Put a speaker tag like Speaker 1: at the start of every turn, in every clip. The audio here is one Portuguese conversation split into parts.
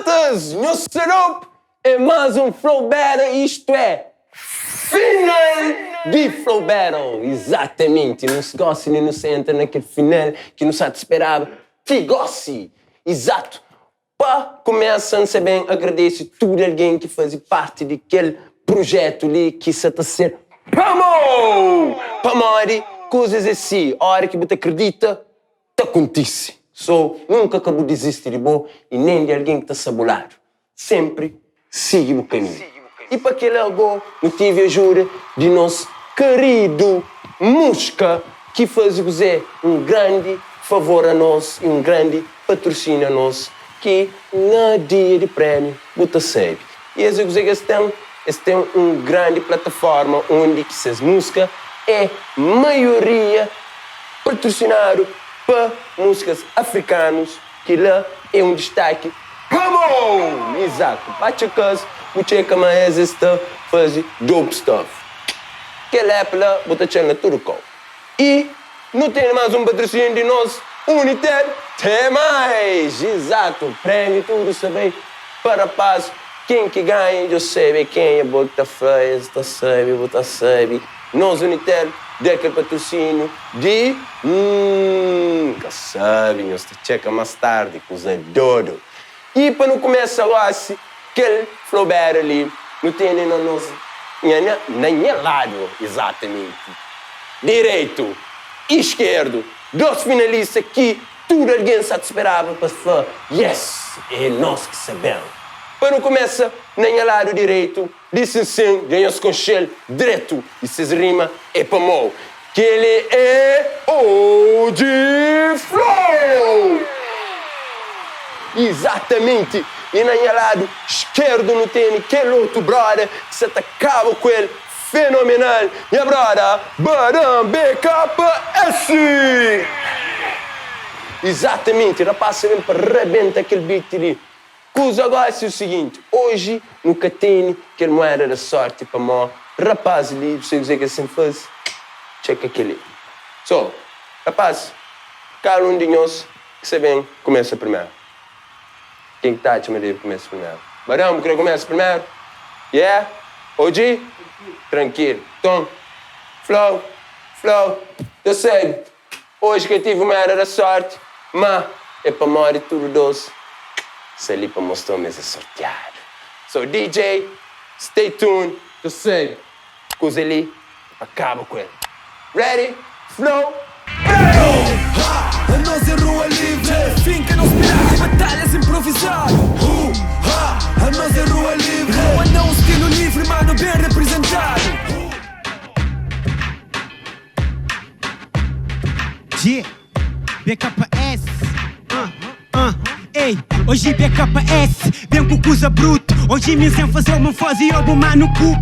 Speaker 1: maltas, no setup é mais um Flow Battle, isto é final de Flow Battle, exatamente, não se gosta nem não se entra naquele final que não se esperava, que goste, exato. Para começar, não sei bem, agradeço tudo alguém que faz parte daquele projeto ali que se está a ser Pamori, coisas assim, a hora que você acredita, te acontece. Nunca acabou de desistir de bom e nem de alguém que está sabulado. Sempre siga o caminho. E para aquele algo, motivo e ajuda de nosso querido Musca, que faz você um grande favor a nós e um grande patrocínio a nós, que na dia de prémio, você sabe. E essa coisa que eles têm uma grande plataforma onde que essas músicas é maioria patrocinado para músicas africanas, que lá é um destaque. Come on! Exato. Bate a casa, o checa mais está fazendo dope stuff. Que é lá, bota chana tudo com. E não tem mais um patrocínio de nós, Unitel, tem mais! Exato. Prêmio, tudo saber para paz. Quem que ganha, eu sei quem é bota faz, tá sabe, bota sabe. Nós Unitel, daquele patrocínio de... que sabe, nós te checa mais tarde, coisa doido. E para não começar lá, aquele Flow Battle ali, não tem nem na nossa... Nem lado, exatamente. Direito, esquerdo, dois finalistas que tudo alguém se esperava para falar, yes, é nós que sabemos. Para não começar, nem ao lado direito, disse sim, ganha-se com shell direto, e se rima é para mão, que ele é OG Flow! Exatamente, e nem ao lado esquerdo não tem aquele outro brother que se atacava com ele, fenomenal, minha brother, Barão BKS! Exatamente, rapaz, você vem para arrebentar aquele beat ali. Coisa agora é o seguinte, hoje nunca tem que não era da sorte para mim. Rapaz ali, você dizer que assim faz, checa aquele. Rapaz, cada um de nós que você vem, começa primeiro. Quem está te mandando começa primeiro? Barão, queria começar primeiro? Yeah? Hoje? Tranquilo. Então, Flow, eu sei, hoje que eu tive uma era da sorte, mas é para morrer tudo doce. Se ali para mostrar-me esse sorteado. So, DJ, stay tuned, eu sei, coisa ali, acaba com ele. Ready? Flow?
Speaker 2: A nós é rua livre, finca não esperar batalhas improvisar. A nós é rua livre, rua não estilo livre, mano bem representado.
Speaker 3: G, BKS. Ei, hoje BKS, bem com coisa bruto. Hoje me sem fazer uma fase e eu mano cu.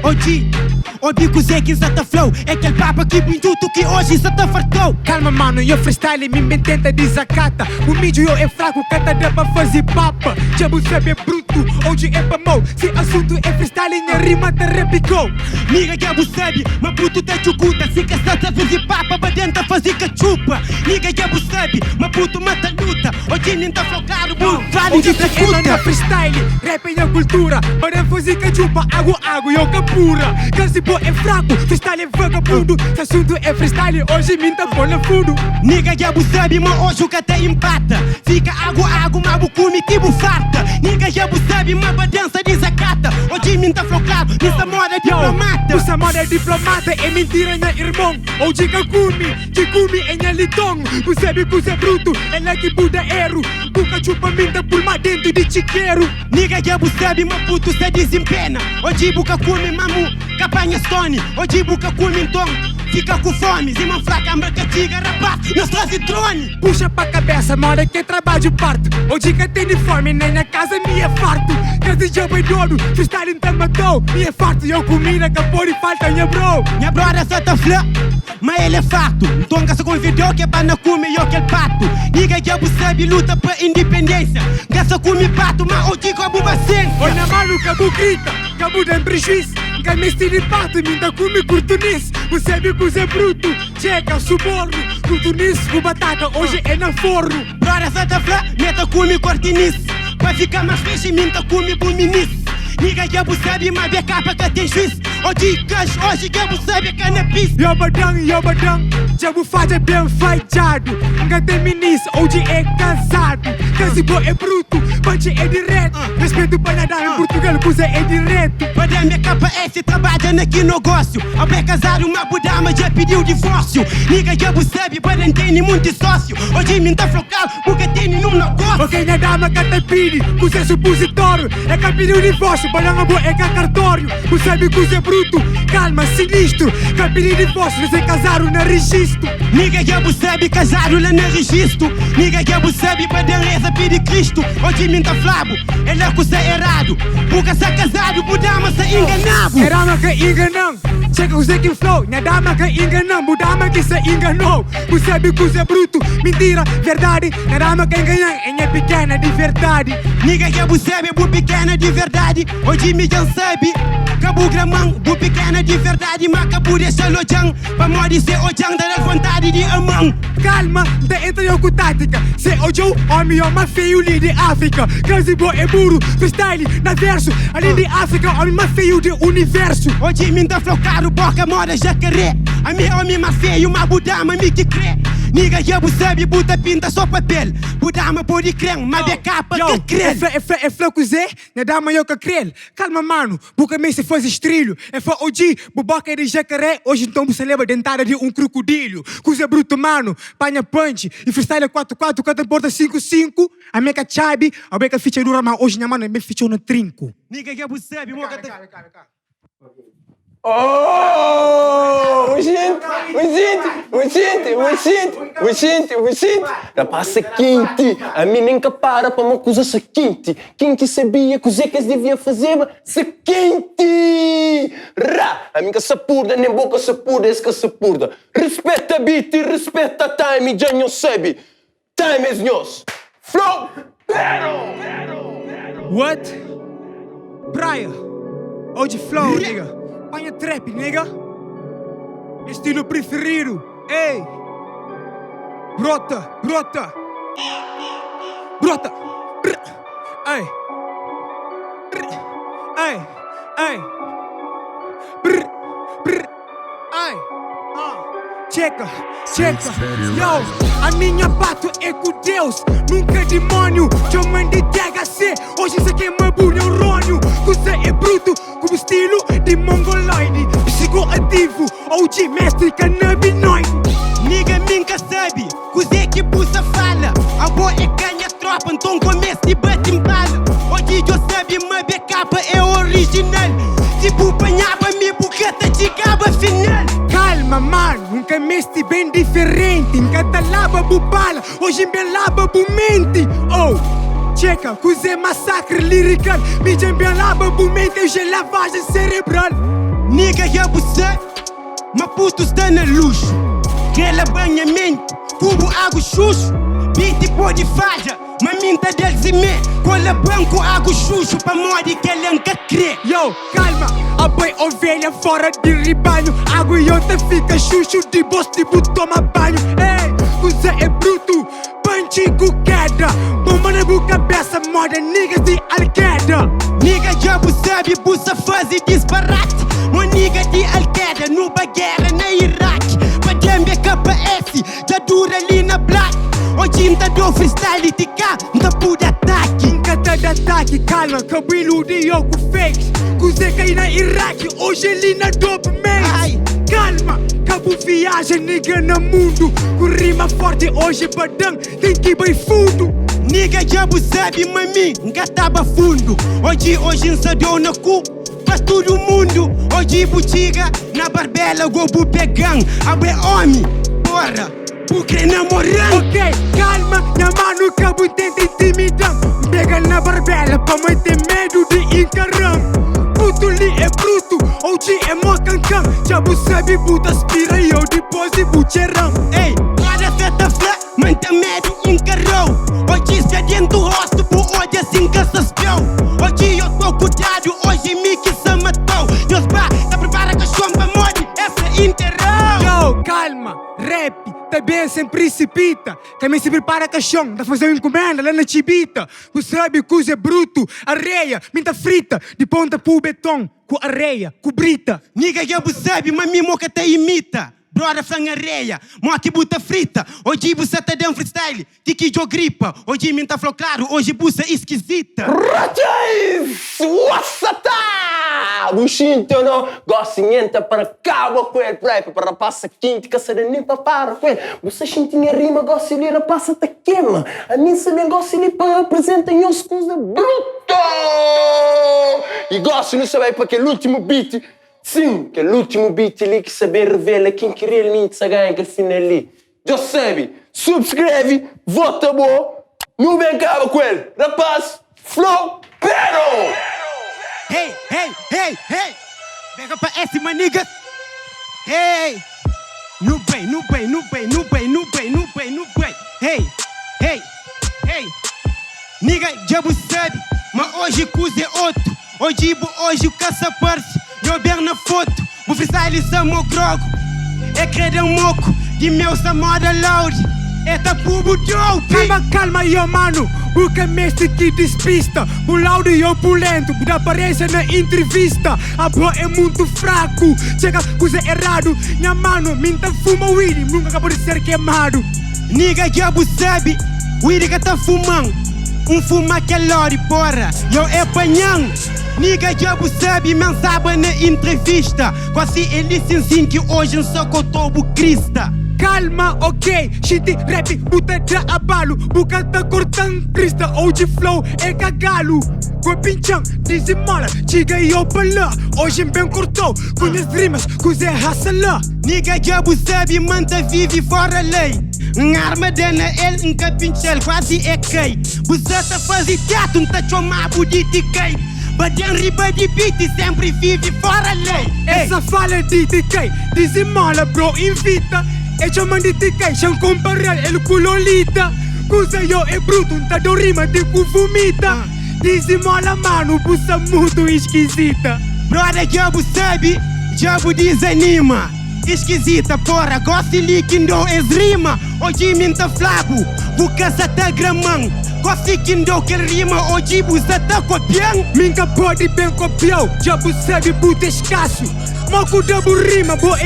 Speaker 3: Hoje, bico Zé que está flow. É aquele papo que me tudo que hoje se tá fartou.
Speaker 4: Calma mano, eu freestyle me tenta desacata. O mídio eu é fraco, cada dá pra fazer papa. Já você é bruto, hoje é pra mão. Se assunto é freestyle, minha rima te repicou.
Speaker 3: Niga que você sabe, mas puto te chucuta. Se que está a fazer papa, pra dentro fazer cachupa. Niga que você sabe, mas puto mata luta. Hoje nem tá flocado, vale de
Speaker 4: ela na freestyle, rap é a cultura. Para fazer cachupa, água, eu capura. Canse pô é fraco, freestyle é vagabundo. Se assunto é freestyle, hoje minta pô na fundo.
Speaker 3: Niga que você sabe, mas hoje o que até empata. Fica água, mas o cume que farta. Niga que você sabe, mas pra dança desacata. Hoje minta flocado, nessa moda diplomata.
Speaker 4: Essa moda é diplomata, é mentira, minha irmão. Hoje que come é minha litão. Você sabe que é bruto, ela que buda erro. Buca chupa minta pulma dentro de chiqueiro.
Speaker 3: Niga que você sabe, mas puto se desempena. Hoje buca come, mamu, capanha stone. Hoje buca come então, fica com fome. Zima fraca, marca tiga, rapaz, nós traz drone.
Speaker 4: Puxa pra cabeça, mora que trabalho parto. Hoje que tem fome, nem na casa me é farto. Casa já foi dono, freestyle então matou. Me é farto, eu comida, capô e falta, minha bro.
Speaker 3: Minha brother só tá flã, mas ele é farto. Então gasta com vídeo que é pra não comer, eu que é pato. Niga que você sabe, luta pra independência. Gasta com me pato, mas hoje como você.
Speaker 4: Olha mano, cabo grita, cabo tem prejuízo. Que me estilo pato, me dá come curtunis. Você sabe que é bruto, chega, suborno. Curtunis com batata, hoje é na forno.
Speaker 3: Brother só tá flã, meta come cortinis. Pra fica mais fixe, minta come buminice. Niga que eu sabe, mas é capa que tem juiz. Hoje cash, hoje que eu sabe que é pis.
Speaker 4: Yo badang, já vou fazer bem feijado. Nunca tem ministro, hoje é casado. Casi boy é bruto, punch é direto. Respeito para nadar em Portugal, coisa é direto.
Speaker 3: Para minha capa S trabalha naquele negócio. A bem casado, uma budama já pediu divórcio. Niga que eu sabe, para não tem muito sócio. Hoje me tá flocal, porque tem num negócio.
Speaker 4: Ok, na dama que te pede, coisa é supositório. É que pediu divórcio, balanga boa é que cartório. Você sabe coisa é bruto, calma, sinistro. Que pediu divórcio, não se casaram na registro.
Speaker 3: Niga que eu sabe, casaram lá na registro. Niga que eu sabe, para dar reza pedir Cristo. Hoje me tá flabo, ele é coisa errado. Porque se casado, budama se enganado.
Speaker 4: É dama que enganam, chega o Zeke Flow. Na dama que enganam, budama que se enganou. Você sabe coisa é bruto, mentira, verdade. Na dama que enganam, é pequena de verdade.
Speaker 3: Niga que eu sabe, bu pequena de verdade. Hoje me já sabe, cabu gramão, bu pequena de verdade. Mas cabu deixa o chão, pra morrer ser o chão, dar vontade de amão.
Speaker 4: Calma, te entra eu com tática. Se hoje homem é mais feio ali de África. Casi boy é burro, freestyle na verso. Ali de África, homem mais feio do universo.
Speaker 3: Hoje me tá flocado, boca mora jacaré. A minha homem mais feio, mas budama me que crê. Niga que eu sabe, buta pinta só papel. Budama pode crer, mas é capa que crê.
Speaker 4: É flow que Zé, na dama eu que crê. Calma mano, buca me se faz estrilho. É foi hoje, buboca de jacaré. Hoje então você leva dentada de crocodilo. Coisa bruto mano, panha punch. E freestyle 4-4, canta porta 5-5. A minha chabi, a minha ficha dura, mas hoje minha mano é minha ficha no trinco.
Speaker 3: Niga que eu sabe, moca tá...
Speaker 1: Oh, gente. Da passa quente. A mim nem que para uma coisa se quente. Quente sabia que os ecas devia fazer, mas se quente. Rá, a mim que se purda, nem boca se purda, esse que se purda. Respeita beat e respeita time, já não sabe. Time is yours. Flow.
Speaker 4: What? Praia. Hoje flow, nigga. Panha trap, nigga. Estilo preferido. Ei. Brota. Brr. Ei. Brr. Ei. Brr. Ei. Checa. Yo, a minha pato é com Deus, nunca demônio. Chamam de THC, hoje isso aqui é meu neurônio. Coisa é bruto, como estilo de mongoloide. Psicoativo, OG mestre canabinoide.
Speaker 3: Niga minca sabe, coisa que buça fala. A boa é canha tropa, então começa e bate em bala. Hoje eu sabe, mas capa é original. Se bu panhava, me bucata chegava final.
Speaker 4: Calma, mano, nunca mesti bem diferente. Em cada lava bubala, hoje me lava bumente. Oh, checa, coisa é massacre lyrical. Me bem lava bumente, hoje é lavagem cerebral.
Speaker 3: Niga que você, mas puto está na luxo. Aquela banhamento, cubo água xuxo. Beat pode falha, mas minta del zime. Cola branco, água xuxo, pra morrer que ele nunca crê.
Speaker 4: Yo, calma, a boi ovelha fora de rebanho. Água e outra fica xuxo, de boss tipo toma banho. Ei, coisa é bruto, punch com queda. Bomba na cabeça, moda niggas de Al-Qaeda.
Speaker 3: Niga já sabe, buça faz disparate. Uma niga de Al-Qaeda, numa guerra na Iraque. Pra minha KS, já dura ali na black. Hoje não do freestyle de cá, não pude ataque.
Speaker 4: Nunca tá de ataque, calma, cabelo de Yoko Fakes. Coisa cai na Iraque, hoje ali na Dope Maze. Calma, cabo viagem, nigga no mundo. Com rima forte, hoje badang, tem que ir bem fundo.
Speaker 3: Niga já sabe, mami, nunca tava fundo. Hoje ensaiou no cu, pra todo mundo. Hoje butiga, na barbela, gobo pegang. Abre homem, bora, porque namorando.
Speaker 4: Ok, calma, minha mano, cabo tenta intimidar. Pega na barbela, pra mãe ter medo de encarar. Puto li é bruto, hoje é mó cancão. Já sabe, puta aspira e eu depois de bucherão.
Speaker 3: Ei, para feta flá, manta medo encarou. Hoje se dentro do rosto, por hoje assim que se espiou. Hoje eu tô cuidado, hoje me que se matou. Deus pá, tá prepara que a chomba morre, essa enterrou.
Speaker 4: Yo, calma, rap, também alguém sem precipita. Quem se prepara caixão, dá fazer uma encomenda lá na chibita. Tu sabe que é bruto, areia, minta frita, de ponta pro beton, com areia, com brita.
Speaker 3: Nigga já sabe, mas me moca te imita. Brother fang areia, moque buta frita. Hoje você tá dando freestyle, tiki jo gripa. Hoje minta flow claro, hoje buça esquisita.
Speaker 1: Rachis! Wassata! Buxinto não, gocinhenta para cabo com ele, para passa quente, que se nem para com ele. Você xintinha rima, gosta de passa te queima. A mim se bem gosta de para apresentar em os coisas bruto! E gosto de saber para aquele último beat. Sim, aquele último beat ali que saber revela quem que realmente se ganha aquele final ali. Já sabe, subscreve, vota bom, não vem cá com ele. Rapaz, flow, pero!
Speaker 3: Hey, hey, hey, hey! Pega pra esse, my niggas! Hey! No way, no way, no way, no way, no way, no way, no way! Hey, hey, hey! Nigga, já sabe, mas hoje coisa é outro. Hoje o caça-parse. Eu bem na foto, o freestyle samo grogo. É crede moco, de meu samora loud. É tapubo dope.
Speaker 4: Calma, yo mano, busca mestre que despista. O laudo e o pulento, da aparência na entrevista. A boa é muito fraco, chega coisa errado. Minha mano, minta fuma weed, nunca acabou de ser queimado.
Speaker 3: Nigga, diabo sabe, weed que tá fumando. Fuma que é lori, porra, eu é panhão. Nigga, diabo sabe, men sabe na entrevista. Quase ele sim que hoje não sou cotobo crista.
Speaker 4: Calma, ok, shit rap, puta da abalo. Buca tá cortando crista, hoje flow é cagalo. Com pinchão, dizimola, chiga e opala. Hoje bem cortou, com as rimas, coisa raçala.
Speaker 3: Nigga, diabo sabe, manta vive fora lei. Arma dana ele, pinchel, quase é cai. Busata fazer teatro, não tá chamado de tiquei. Badem riba de beat, sempre vive fora lei.
Speaker 4: Essa fala de TK, dizimola bro, invita. E chamam de TK, cham comparar ele com Lolita. Coisa eu é bruto, não tá do rima de cu vomita. Dizimola mano, buça muito esquisita.
Speaker 3: Brother, diabo sabe, diabo desanima. Esquisita, porra, gosto líquido es rima. Hoje minta flago, buca sa tá gramão. Gosto líquido que rima, hoje buça tá copiando.
Speaker 4: Minha pode bem copiar, já sabe puta escasso. Moco double rima, boa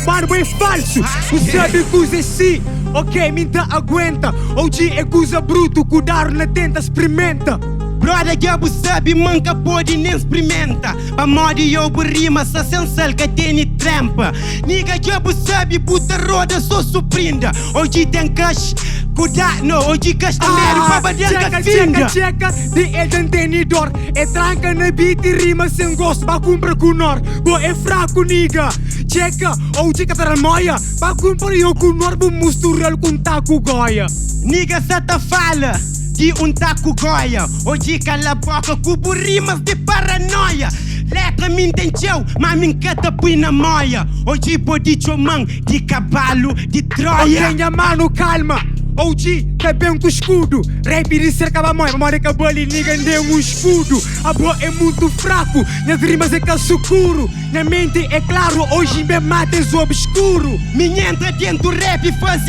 Speaker 4: mano é falso. Você sabe coisa assim, ok, minta aguenta. Hoje é coisa bruto, cuidar na tenta, experimenta.
Speaker 3: Brother, diabo sabe, manca pode nem experimenta. A moda eu rima, sa sensal que tem trampa. Nigga, diabo sabe, puta roda só surpreenda. Hoje tem cash, cuidado, não, hoje cash também, baba dentro finga.
Speaker 4: Checa, de entenedor. É tranca na beat e rima sem gosto, ba cumpra com nor. Bo é fraco, nigga. Checa, hoje que tá moia. Ba cumpra eu com nor, bo misturar com taco goia.
Speaker 3: Nigga, sa ta fala de taco goia. Hoje cala a boca, cubo rimas de paranoia. Letra me entendeu, mas me encanta põe na moia. Hoje pode chamar de cavalo de Troia.
Speaker 4: Ok, mano, calma. OG, tá bem com escudo. Rap de cerca da mãe, mamãe que a bola e ninguém deu escudo. A boa é muito fraco, minhas rimas é calçucuro. Minha mente é claro, hoje me mata é obscuro.
Speaker 3: Minha entra dentro do rap e faz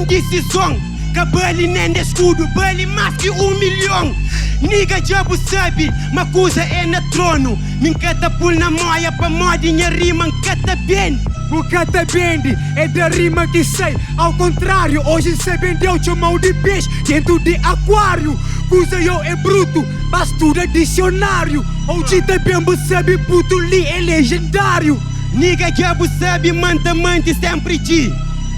Speaker 3: decisão. Cabelo nem de escudo, bale mais que 1 milhão. Nigga, diabo sabe, uma coisa é na trono. Me encanta pul na moia, pra modinha rima, encanta bem.
Speaker 4: O cata bende é da rima que sei. Ao contrário, hoje se vendeu chamou de peixe dentro de aquário. Coisa eu é bruto, bastura dicionário. Hoje também sabe, puto li é legendário.
Speaker 3: Nigga, diabo sabe, manta mante sempre de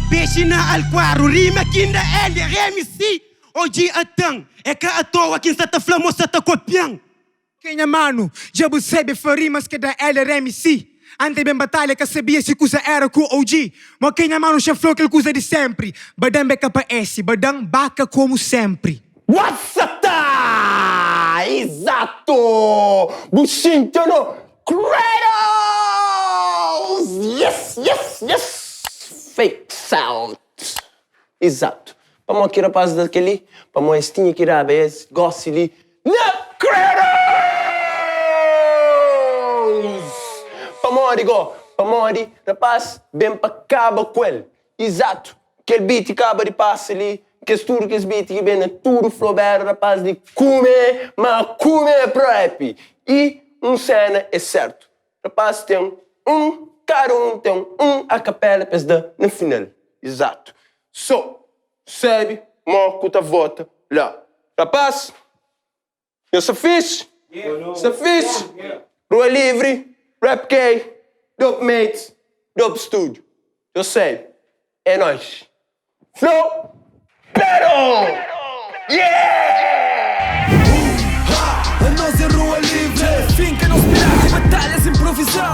Speaker 3: peixe na alquaro, rima kinda ele, MC. Hoje atang, é que à toa quem está flamo, está copiando.
Speaker 4: Quem é mano, já sabe rimas que da ele, MC. Ante bem batalha que sabia se coisa era com OG. Mas quem é mano, já falou aquela coisa de sempre. Badam beca para esse, badam baca como sempre.
Speaker 1: Wassata! Exato! Buxinto no Kratos! Yes, yes, yes! Fake sound. Exato. Para mim aqui rapaz daquele, para mim estinha que era vez, gosto de na Kratos. Para mim digo, rapaz, bem para cabo com ele. Exato. aquele beat acaba de passar ali, que tudo que esse beat que vem, tudo flower, rapaz, de comer, mas comer pro rap. E cena é certo. Rapaz, tem cada um tem a capela para dar no final. Exato. Sabe, moco tá volta lá. Rapaz, eu sou fixe. Sou fixe. Rua Livre, Rap K, Dope Mates, Dope Studio. Eu sei. É nóis. Flow Battle! Yeah!
Speaker 2: A nós é Rua Livre, finca nos pilares e batalhas improvisadas.